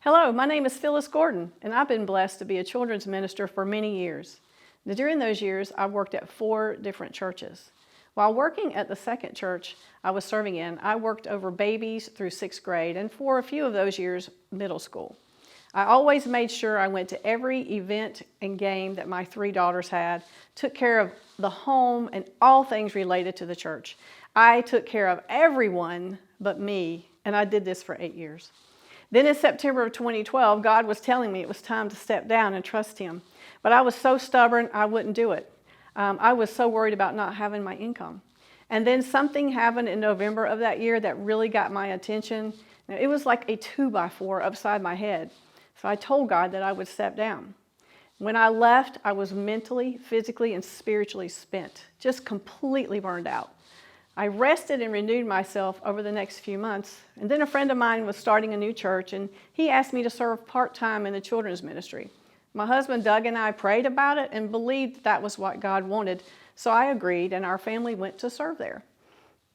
Hello, my name is Phyllis Gordon, and I've been blessed to be a children's minister for many years. Now, during those years, I worked at 4 different churches. While working at the second church I was serving in, I worked over babies through 6th grade, and for a few of those years, middle school. I always made sure I went to every event and game that my 3 daughters had, took care of the home and all things related to the church. I took care of everyone but me, and I did this for 8 years. Then in September of 2012, God was telling me it was time to step down and trust Him. But I was so stubborn, I wouldn't do it. I was so worried about not having my income. And then something happened in November of that year that really got my attention. Now, it was like a 2x4 upside my head. So I told God that I would step down. When I left, I was mentally, physically, and spiritually spent, just completely burned out. I rested and renewed myself over the next few months, and then a friend of mine was starting a new church, and he asked me to serve part-time in the children's ministry. My husband Doug and I prayed about it and believed that was what God wanted, so I agreed, and our family went to serve there.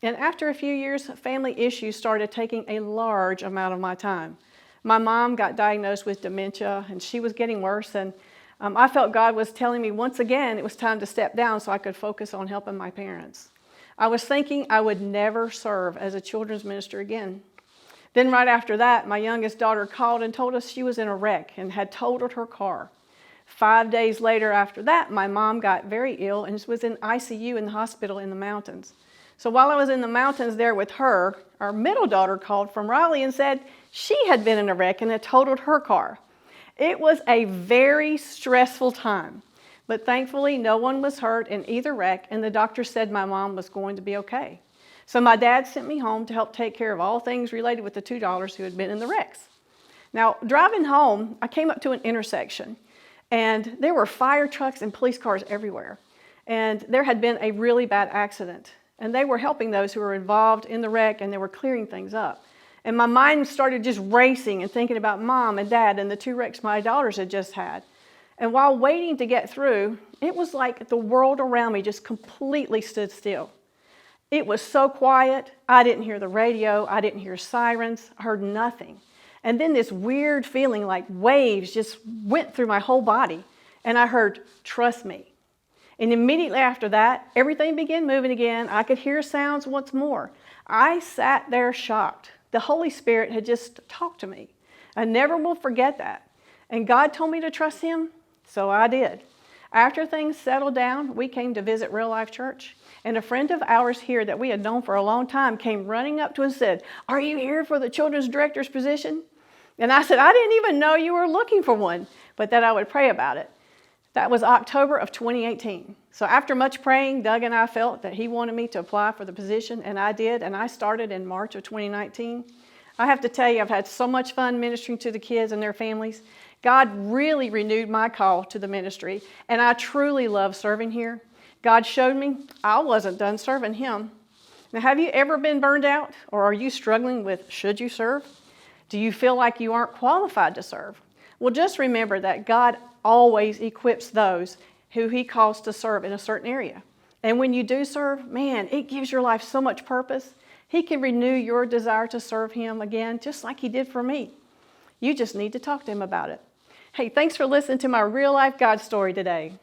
And after a few years, family issues started taking a large amount of my time. My mom got diagnosed with dementia, and she was getting worse, and I felt God was telling me once again it was time to step down so I could focus on helping my parents. I was thinking I would never serve as a children's minister again. Then right after that, my youngest daughter called and told us she was in a wreck and had totaled her car. 5 days later after that, my mom got very ill and was in ICU in the hospital in the mountains. So while I was in the mountains there with her, our middle daughter called from Raleigh and said she had been in a wreck and had totaled her car. It was a very stressful time. But thankfully, no one was hurt in either wreck, and the doctor said my mom was going to be okay. So my dad sent me home to help take care of all things related with the 2 daughters who had been in the wrecks. Now, driving home, I came up to an intersection, and there were fire trucks and police cars everywhere. And there had been a really bad accident, and they were helping those who were involved in the wreck, and they were clearing things up. And my mind started just racing and thinking about Mom and Dad and the 2 wrecks my daughters had just had. And while waiting to get through, it was like the world around me just completely stood still. It was so quiet. I didn't hear the radio. I didn't hear sirens. I heard nothing. And then this weird feeling like waves just went through my whole body. And I heard, "Trust me." And immediately after that, everything began moving again. I could hear sounds once more. I sat there shocked. The Holy Spirit had just talked to me. I never will forget that. And God told me to trust Him. So I did. After things settled down, we came to visit Real Life Church, and a friend of ours here that we had known for a long time came running up to us and said, "Are you here for the children's director's position?" And I said, "I didn't even know you were looking for one," but that I would pray about it. That was October of 2018. So after much praying, Doug and I felt that he wanted me to apply for the position, and I did, and I started in March of 2019. I have to tell you, I've had so much fun ministering to the kids and their families. God really renewed my call to the ministry, and I truly love serving here. God showed me I wasn't done serving Him. Now, have you ever been burned out, or are you struggling with should you serve? Do you feel like you aren't qualified to serve? Well, just remember that God always equips those who He calls to serve in a certain area. And when you do serve, man, it gives your life so much purpose. He can renew your desire to serve Him again, just like He did for me. You just need to talk to Him about it. Hey, thanks for listening to my real life God story today.